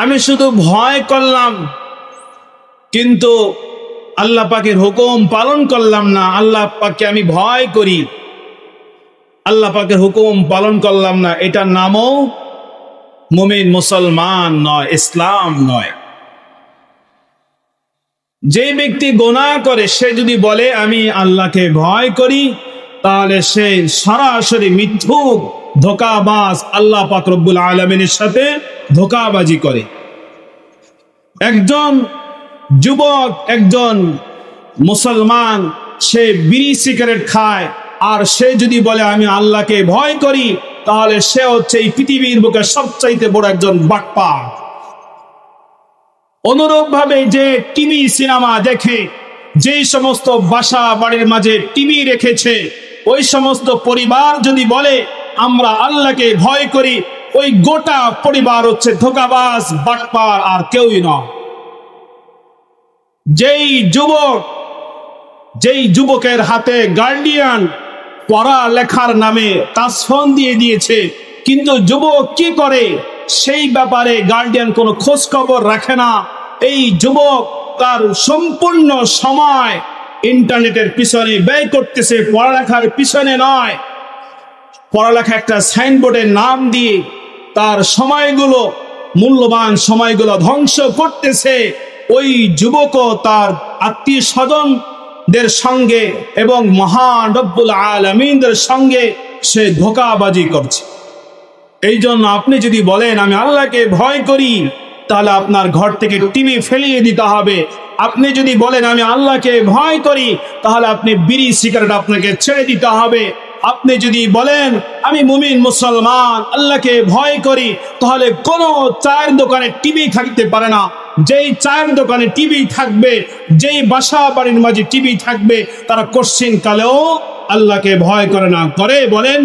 আমি শুধু ভয় করলাম, কিন্তু আল্লাহ পাকের হুকুম পালন করলাম না। আল্লাহ পাককে আমি ভয় করি, আল্লাহ পাকের হুকুম পালন করলাম না, এটার নামও মুমিন, মুসলমান নয়, ইসলাম নয়। যে ব্যক্তি গুনাহ করে সে যদি বলে আমি আল্লাহকে ভয় করি, তাহলে সে সরাসরি মিথ্যুক, ধোঁকাবাজ, আল্লাহ পাক রব্বুল আলামিনের সাথে ধোঁকাবাজি করে। একজন যুবক, একজন মুসলমান, সে বিড়ি সিগারেট খায়, আর সে যদি বলে আমি আল্লাহকে ভয় করি, তাহলে সে হচ্ছে এই পৃথিবীর বুকে সবচাইতে বড় একজন বাটপার। অনুরূপ ভাবে যে টিভি সিনেমা দেখে, যে সমস্ত বাসা বাড়ির মাঝে টিভি রেখেছে, ওই সমস্ত পরিবার যদি বলে আমরা আল্লাহকে ভয় করি, ওই গোটা পরিবার হচ্ছে ধোঁকাবাজ, বাটপার, আর কেউই নয়। যেই যুবকের হাতে গার্ডিয়ান পড়ালেখার নামে তাসফোন দিয়ে দিয়েছে, কিন্তু যুবক কি করে সেই ব্যাপারে গার্ডিয়ান কোনো খোঁজ খবর রাখে না। এই যুবক তার সম্পূর্ণ সময় ইন্টারনেটের পিছনে ব্যয় করতেছে, পড়ালেখার পিছনে নয়। পড়ালেখা একটা সাইনবোর্ডের নাম দিয়ে তার সময়গুলো, মূল্যবান সময়গুলো ধ্বংস করতেছে। ওই যুবকও তার আত্মীয় স্বজনদের সঙ্গে এবং মহান রব্বুল আলামিনের সঙ্গে সে ধোঁকাবাজি করছে। এই জন্য আপনি যদি বলেন আমি আল্লাহকে ভয় করি, তাহলে আপনার ঘর থেকে টিভি ফেলিয়ে দিতে হবে। আপনি যদি বলেন আমি আল্লাহকে ভয় করি, তাহলে আপনি বিড়ি সিগারেট আপনাকে ছেড়ে দিতে হবে। আপনি যদি বলেন আমি মুমিন, মুসলমান, আল্লাহকে ভয় করি, তাহলে কোনো চায়ের দোকানে টিভি থাকতে পারে না। যেই চায়ের দোকানে টিভি থাকবে, যেই বাসা বাড়ির মাঝে টিভি থাকবে, তারা কোশ্চিন কালেও আল্লাহকে ভয় করে না। করে বলেন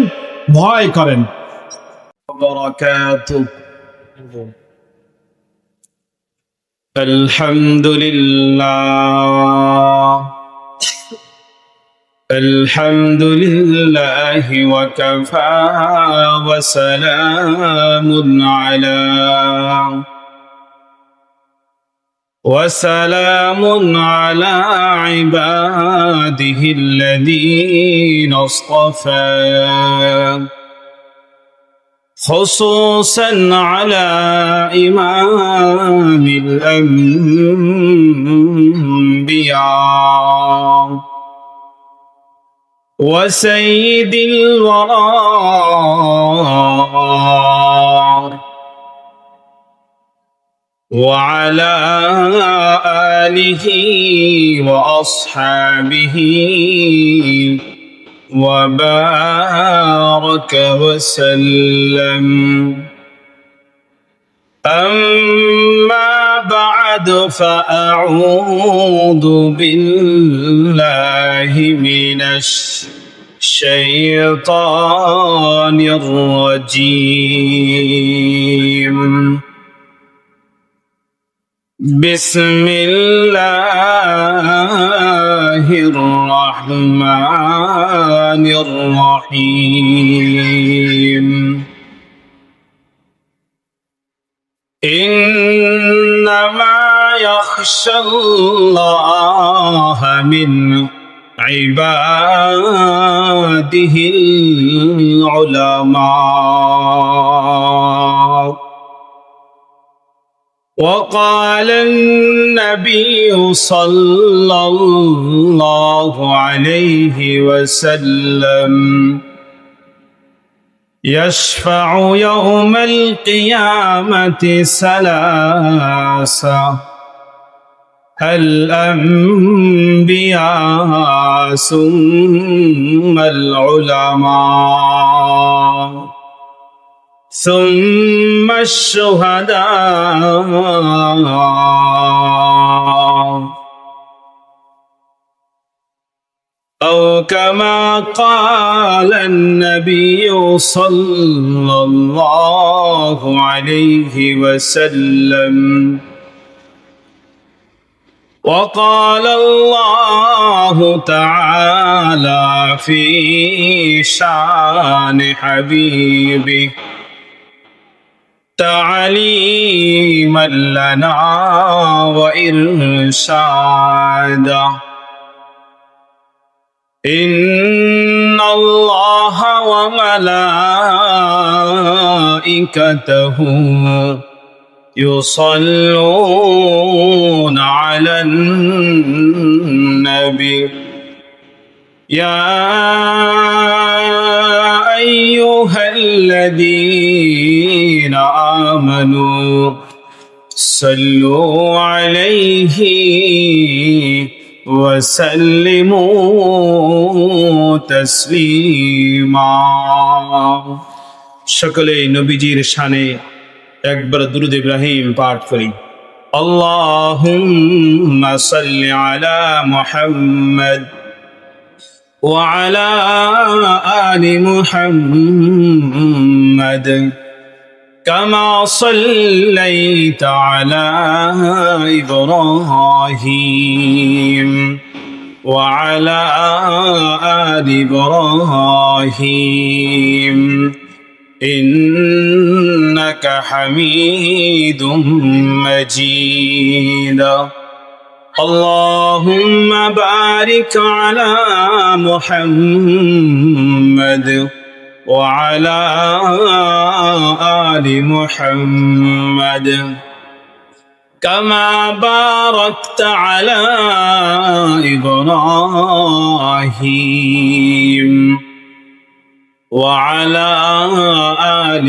ভয় করেন। আলহামদুলিল্লাহি ওয়া কাফা ওয়া সালামুন আলা ইবাদিহিল্লাযীনা ইসতাফা خصوصا على إمام الأنبياء وسيد الورى وعلى آله وأصحابه وبارك وسلم. أما بعد فأعوذ بالله من الشيطان الرجيم. بسم الله الرحمن الرحيم. إنما يخشى الله من عباده العلماء. وقال النبي صلى الله عليه وسلم يشفع يوم القيامة ثلاثة: الأنبياء ثم العلماء ثم الشهداء، أو كما قال النبي صلى الله عليه وسلم. وقال الله تعالى في شان حبيبه: تعليما لنا وإرشادا إن الله وملائكته يصلون على النبي يا أيها الذين آمنوا صلوا عليه وسلموا تسليما সকলে নবীজির শানে একবার দুরূদ ইব্রাহিম পাঠ করি আল্লাহুম্মা সাল্লি আলা মুহাম্মদ ওয়া আলা আলি মুহাম্মদ কামা সাল্লাইতা আলা ইব্রাহিম ওয়া আলা আলি ইব্রাহিম إنك حميد مجيد اللهم بارك على محمد وعلى آل محمد كما باركت على إبراهيم وعلى آل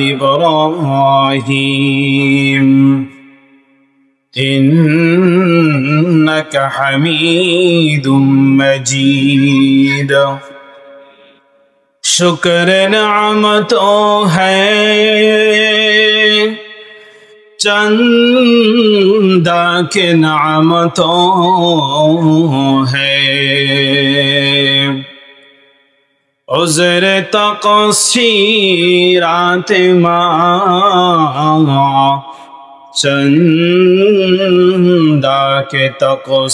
إبراهيم إنك حميد مجيد شکر نعمتوں ہے چندہ کے نعمتوں ہے عذر تقصیرات ماں چندہ کے تقصیرات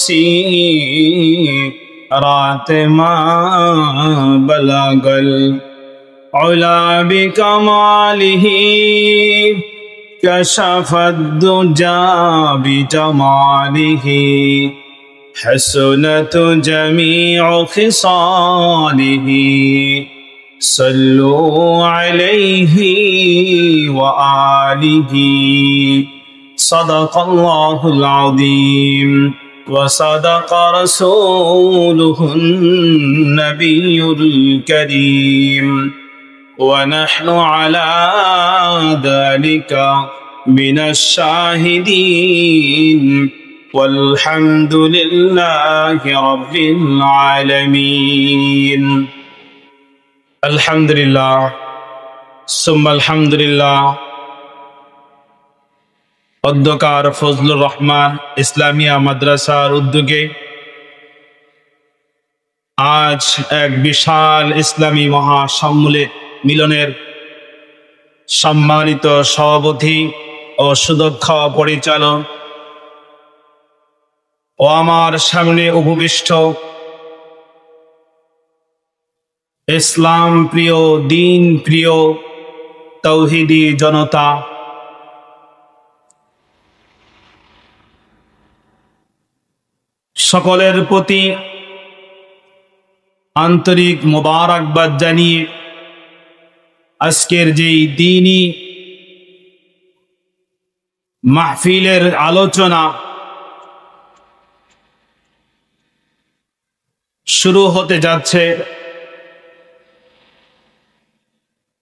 ماں بلغ العلا بکمالہ کشف الدجى بجمالہ حسنت جميع خصاله صلوا عليه وآله صدق الله العظيم وصدق رسوله النبي الكريم ونحن على ذلك من الشاهدين والحمد لله رب العالمين الحمد لله ثم الحمد لله অধ্যকার ফজলুর রহমান ইসলামিয়া মাদ্রাসার উদ্যোগে আজ এক বিশাল ইসলামী মিলনের সম্মানিত সভাপতি ও সুদক্ষ পরিচালক ও আমার সামনে উপবিষ্ট ইসলাম প্রিয় দ্বীন প্রিয় তৌহিদি জনতা, সকলের প্রতি আন্তরিক মোবারকবাদ জানিয়ে আজকের যেই দ্বীনি মাহফিলের আলোচনা শুরু হতে যাচ্ছে,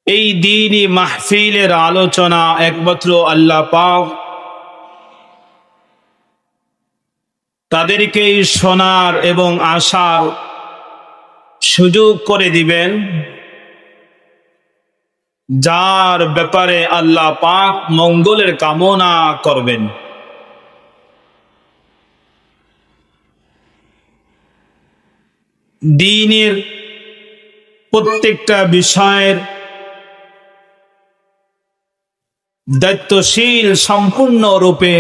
এই দ্বীনি মাহফিলের আলোচনা একমাত্র আল্লাহ পাক তাদেরকেই শোনার এবং আসার সুযোগ করে দিবেন যার ব্যাপারে আল্লাহ পাক মঙ্গলের কামনা করবেন। দ্বীনের প্রত্যেকটা বিষয়ের দায়িত্বশীল সম্পূর্ণরূপে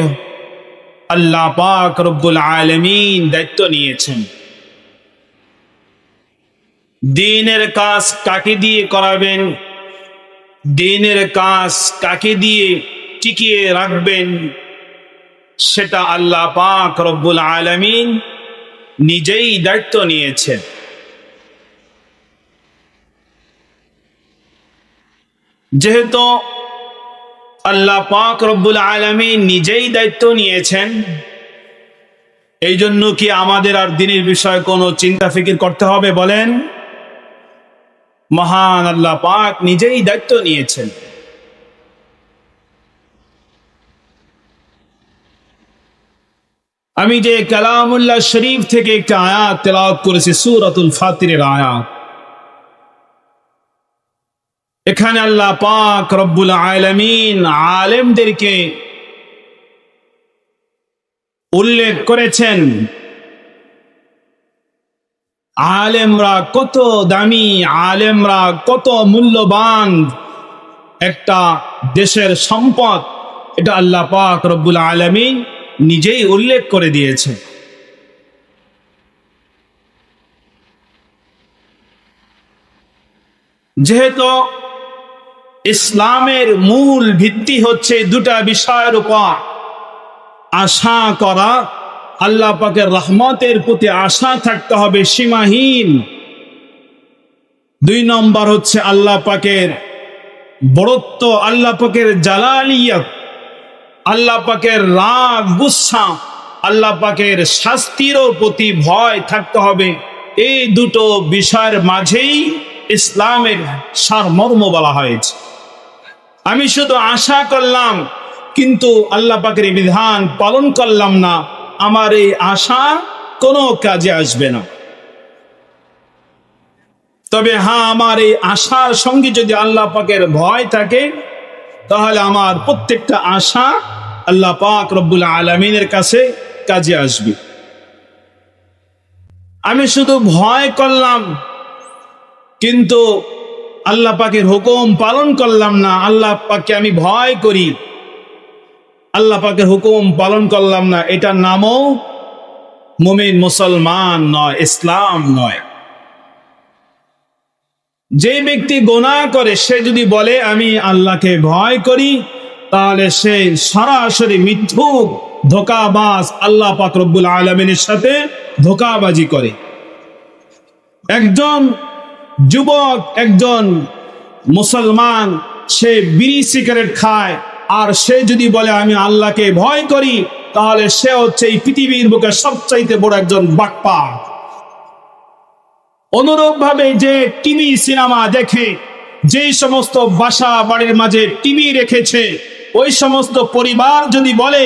আল্লাহ পাক রব্বুল আলামিন দায়িত্ব নিয়েছেন। দ্বীনের কাজ কাকে দিয়ে করাবেন, দ্বীনের কাজ কাকে দিয়ে টিকিয়ে রাখবেন সেটা আল্লাহ পাক রব্বুল আলামিন নিজেই দায়িত্ব নিয়েছেন। যেহেতু আল্লাহ পাক রব্বুল আলামিন নিজেই দায়িত্ব নিয়েছেন, এই জন্য কি আমাদের আর দিনের বিষয়ে কোনো চিন্তা ফিকির করতে হবে বলেন? মহান আল্লাহ পাক নিজেই দায়িত্ব নিয়েছেন। আমি যে কালামুল্লাহ শরীফ থেকে একটা আয়াত তেলাওয়াত করেছি, সূরাতুল ফাতিরের আয়াত। এখানে আল্লাহ পাক রব্বুল আলামিন আলেমদেরকে উল্লেখ করেছেন। আলেমরা কত দামি, আলেমরা কত মূল্যবান একটা দেশের সম্পদ, এটা আল্লাহ পাক রব্বুল আলামিন নিজেই উল্লেখ করে দিয়েছে। যেহেতু ইসলামের মূল ভিত্তি হচ্ছে দুটা বিষয়ের উপর, আশা করা, আল্লাহ পাকের রহমতের প্রতি আশা থাকতে হবে সীমাহীন। 2 নম্বর হচ্ছে আল্লাহ পাকের বড়ত্ব, আল্লাহ পাকের জালালিয়ত, আল্লাহ পাকের রাগ গুসা, আল্লাহ পাকের শাস্তিরও প্রতি ভয় থাকতে হবে। এই দুটো বিষয়ের মাঝেই ইসলামের সারমর্ম বলা হয়েছে। আমি শুধু আশা করলাম কিন্তু আল্লাহ পাকের বিধান পালন করলাম না, আমার এই আশা কোনো কাজে আসবে না। তবে হ্যাঁ, আমার এই আশার সঙ্গে যদি আল্লাহ পাকের ভয় থাকে, তাহলে আমার প্রত্যেকটা আশা আল্লাহ পাক রব্বুল আলামিনের কাছে কাজে আসবে। আমি শুধু ভয় করলাম কিন্তু আল্লাহ পাকের হুকুম পালন করলাম না, আল্লাহ পাককে আমি ভয় করি, আল্লাহ পাকের হুকুম পালন করলাম না, এটার নামও মুমিন মুসলমান নয়, ইসলাম নয়। যে ব্যক্তি গুনাহ করে সে যদি বলে আমি আল্লাহকে ভয় করি, তাহলে সে সরাসরি মিথ্যুক, ধোঁকাবাজ, আল্লাহ পাক রব্বুল আলামিনের সাথে ধোঁকাবাজি করে। একজন যুবক, একজন মুসলমান, সে বিড়ি সিগারেট খায়, আর সে যদি বলে আমি আল্লাহকে ভয় করি, তাহলে সে হচ্ছে এই পৃথিবীর বুকে সবচাইতে বড় একজন বাটপার। অনুরূপ ভাবে যে টিভি সিনেমা দেখে, যে সমস্ত বাসা বাড়ির মাঝে টিভি রেখেছে, ওই সমস্ত পরিবার যদি বলে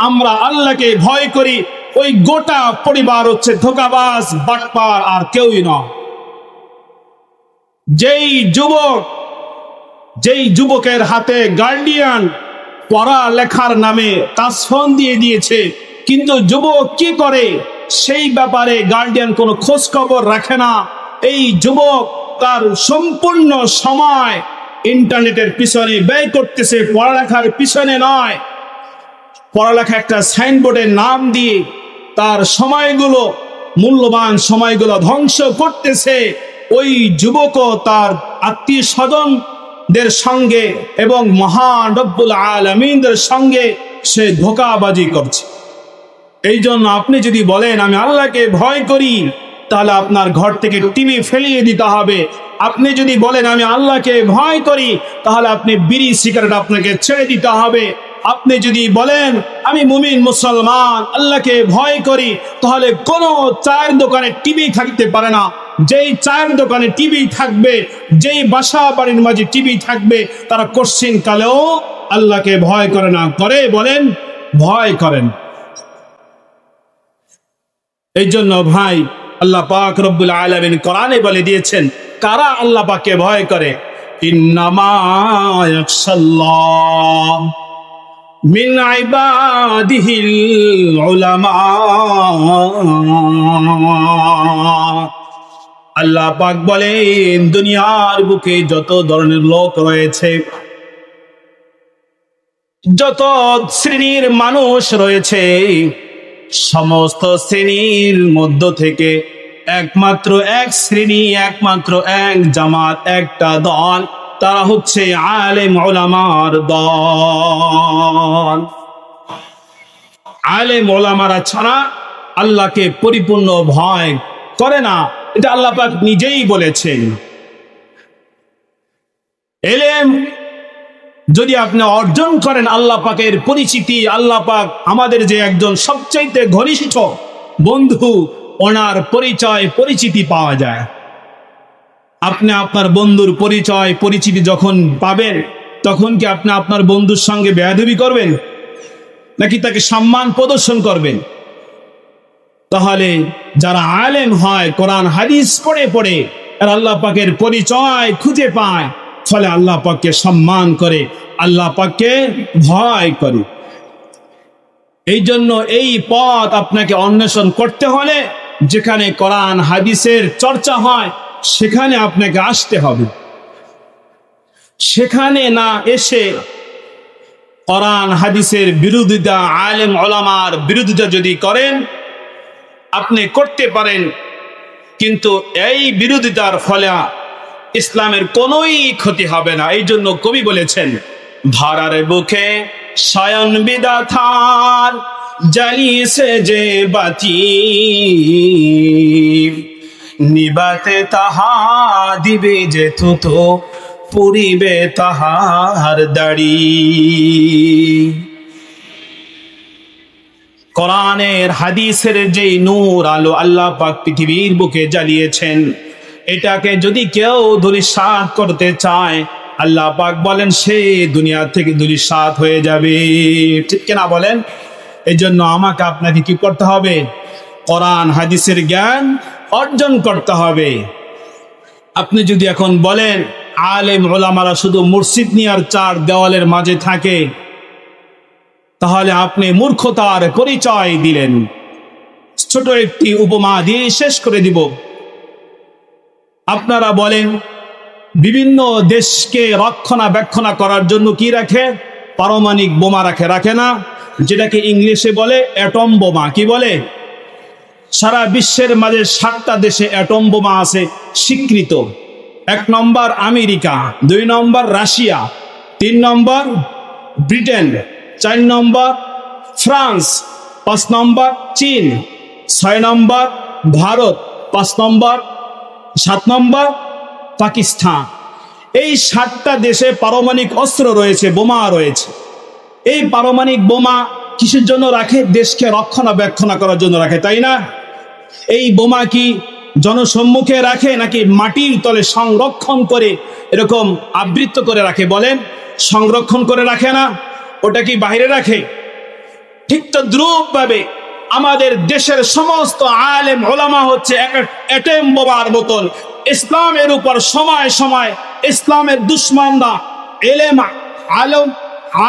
আমরা আল্লাহকে ভয় করি, ওই গোটা পরিবার হচ্ছে ধোঁকাবাজ, বাটপার, আর কেউই নয়। যেই যুবকের হাতে গার্ডিয়ান পড়ালেখার নামে তাসফোন দিয়ে দিয়েছে, কিন্তু যুবক কি করে সেই ব্যাপারে গার্ডিয়ান কোনো খোঁজ খবর রাখে না। এই যুবক তার সম্পূর্ণ সময় ইন্টারনেটের পিছনে ব্যয় করতেছে, পড়ালেখার পিছনে নয়। পড়ালেখা একটা সাইনবোর্ডের নাম দিয়ে তার সময়গুলো, মূল্যবান সময়গুলো ধ্বংস করতেছে। ওই যুবকও তার আত্মীয় স্বজনদের সঙ্গে এবং মহান রব্বুল আলামিনের সঙ্গে সে ধোঁকাবাজি করছে। এই জন্য আপনি যদি বলেন আমি আল্লাহকে ভয় করি, তাহলে আপনার ঘর থেকে টিভি ফেলিয়ে দিতে হবে। আপনি যদি বলেন আমি আল্লাহকে ভয় করি, তাহলে আপনি বিড়ি সিগারেট আপনাকে ছেড়ে দিতে হবে। আপনি যদি বলেন আমি মুমিন মুসলমান, আল্লাহকে ভয় করি, তাহলে কোনো চায়ের দোকানে টিভি থাকতে পারে না। যেই চায়ের দোকানে টিভি থাকবে, যেই বাসা বাড়ির মাঝে টিভি থাকবে, তারা কোশ্চিন কালেও আল্লাহকে ভয় করে না। করে বলেন ভয় করেন। এই জন্য ভাই, আল্লাহ পাক রব্বুল আলামিন কোরআনে বলে দিয়েছেন কারা আল্লাহ পাককে ভয় করে। ইন্নামা ইয়াখশাল্লাহ মিন ইবাদিহিল উলামা। আল্লাহ পাক বলেন দুনিয়ার বুকে যত ধরনের লোক রয়েছে, যত শ্রেণীর মানুষ রয়েছে, সমস্ত শ্রেণীর মধ্য থেকে একমাত্র এক শ্রেণী, একমাত্র এক জামাত, একটা দল, তারা হচ্ছে আলেম উলামার দল। আলেম উলামারা ছাড়া আল্লাহকে পরিপূর্ণ ভয় করে না, এটা আল্লাহ পাক নিজেই বলেছেন। ইলম যদি আপনি অর্জন করেন, আল্লাহ পাকের পরিচিতি, আল্লাহ পাক আমাদের যে একজন সবচাইতে ঘনিষ্ঠ বন্ধু, ওনার পরিচয় পরিচিতি পাওয়া যায়। আপনি আপনার বন্ধুর পরিচয় পরিচিতি যখন পাবেন, তখন কি আপনি আপনার বন্ধুর সঙ্গে বেয়াদবি করবেন নাকি তাকে সম্মান প্রদর্শন করবেন? তাহলে যারা আলেম হয়, কোরআন হাদিস পড়ে পড়ে আর আল্লাহ পাকের পরিচয় খুঁজে পায়, ফলে আল্লাহ পাককে সম্মান করে, আল্লাহ পাককে ভয় করে। এই জন্য এই পথ আপনাকে অন্বেষণ করতে হলে যেখানে কোরআন হাদিসের চর্চা হয় সেখানে আপনাকে আসতে হবে। সেখানে না এসে কোরআন হাদিসের বিরোধিতা, আলেম ওলামার বিরোধিতা যদি করেন, আপনি করতে পারেন, কিন্তু এই বিরোধিতার ফলে ইসলামের কোনোই ক্ষতি হবে না। এই জন্য কবি বলেছেন, ধরার বুকে শয়ন বিধাতার জ্বালিয়েছে যে বাতি, নিবাতে তাহা দিবে যে থুতো, পুরিবে তাহার দাড়ি। কোরআনের হাদিসের যে নূর আলো আল্লাহ পাক পৃথিবীর বুকে জ্বালিয়েছেন, এটাকে যদি কেউ ধূলিসাৎ করতে চায়, আল্লাহ পাক বলেন সে দুনিয়া থেকে ধূলিসাৎ হয়ে যাবে। ঠিক কিনা বলেন? এই জন্য আমাকে আপনাকে কি করতে হবে? কোরআন হাদিসের জ্ঞান অর্জন করতে হবে। আপনি যদি এখন বলেন আলেম ওলামারা শুধু মসজিদ নিয়ে আর চার দেওয়ালের মাঝে থাকে, তাহলে আপনি মূর্খতার পরিচয় দিলেন। ছোট একটি উপমা দিয়ে শেষ করে দিব। আপনারা বলেন বিভিন্ন দেশকে রক্ষণাবেক্ষণা করার জন্য কি রাখে? পারমাণবিক বোমা রাখে না? যেটাকে ইংলিশে বলে অ্যাটম বোমা। কি বলে? সারা বিশ্বের মাঝে 7টা দেশে অ্যাটম বোমা আছে স্বীকৃত। 1 নম্বর আমেরিকা, 2 নম্বর রাশিয়া, 3 নম্বর ব্রিটেন, 4 নম্বর ফ্রান্স, 5 নম্বর চীন, 6 নম্বর ভারত, 5 নম্বর 7 নম্বর পাকিস্তান। এই 7টা দেশে পারমাণবিক অস্ত্র রয়েছে, বোমা রয়েছে। এই পারমাণবিক বোমা কিসের জন্য রাখে? দেশকে রক্ষণাবেক্ষণ করার জন্য রাখে, তাই না? এই বোমা কি জনসম্মুখে রাখে নাকি মাটির তলে সংরক্ষণ করে এরকম আবৃত করে রাখে? বলেন, সংরক্ষণ করে রাখে না? ওটা কি বাইরে রাখে? ঠিক তদ্রূপ ভাবে আমাদের দেশের সমস্ত আলেম ওলামা হচ্ছে অ্যাটম বোমার মতন। ইসলামের উপর সময় সময় ইসলামের দুশ্মনরা,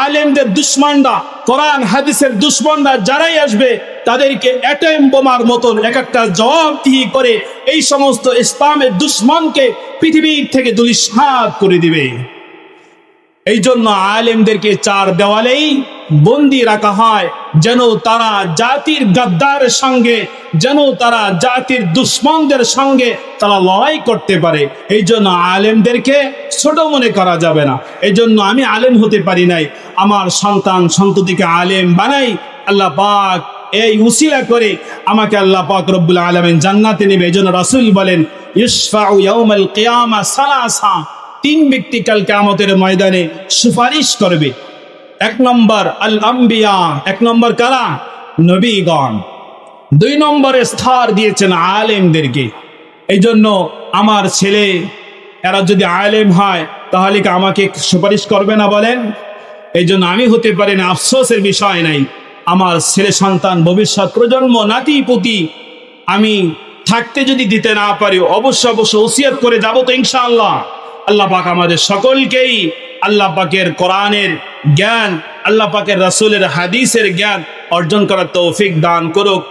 আলেমদের দুশ্মনরা, কোরআন হাদিসের দুশ্মনরা যারাই আসবে, তাদেরকে অ্যাটম বোমার মতন এক একটা জবাবদিহি করে এই সমস্ত ইসলামের দুশ্মনকে পৃথিবীর থেকে ধূলিসাৎ করে দিবে। এই জন্য আলেমদেরকে 4 দেওয়ালেই বন্দি রাখা হয়, যেন তারা জাতির গাদ্দারের সঙ্গে, যেন তারা জাতির দুশ্মনদের সঙ্গে তারা লড়াই করতে পারে। এই জন্য আলেমদেরকে ছোট মনে করা যাবে না। এই জন্য আমি আলেম হতে পারি নাই, আমার সন্তান সন্ততিকে আলেম বানাই। আল্লাহ পাক এই উসিলা করে আমাকে আল্লাহ পাক রব্বুল আলামিন জান্নাতে নেবে। এই জন্য রাসূল বলেন, ইশফাউ ইয়াউমাল কিয়ামা সালাসা, 3 ব্যক্তি কাল কিয়ামতের ময়দানে সুপারিশ করবে। 1 নম্বর আল আম্বিয়া, 1 নম্বর কারা? নবীগণ। 2 নম্বরে স্থান দিয়েছেন আলেমদেরকে। এই জন্য আমার ছেলে এরা যদি আলেম হয় তাহলে কি আমাকে সুপারিশ করবে না? বলেন। এই জন্য আমি হতে পারি না, আফসোসের বিষয় নাই। আমার ছেলে সন্তান, ভবিষ্যৎ প্রজন্ম, নাতি পুতি আমি থাকতে যদি দিতে না পারি, অবশ্য ওসিয়ত করে যাব তো ইনশাআল্লাহ। আল্লাহ পাক আমাদের সকলকেই আল্লাহ পাকের কোরআনের জ্ঞান, আল্লাহ পাকের রাসূলের হাদিসের জ্ঞান অর্জন করার তৌফিক দান করুক।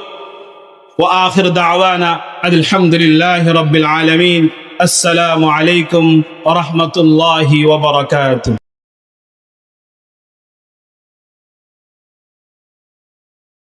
ওয়া আখির দাওয়ানা আলহামদুলিল্লাহি রাব্বিল আলামিন। আসসালামু আলাইকুম ওয়া রাহমাতুল্লাহি ওয়া বারাকাতুহু।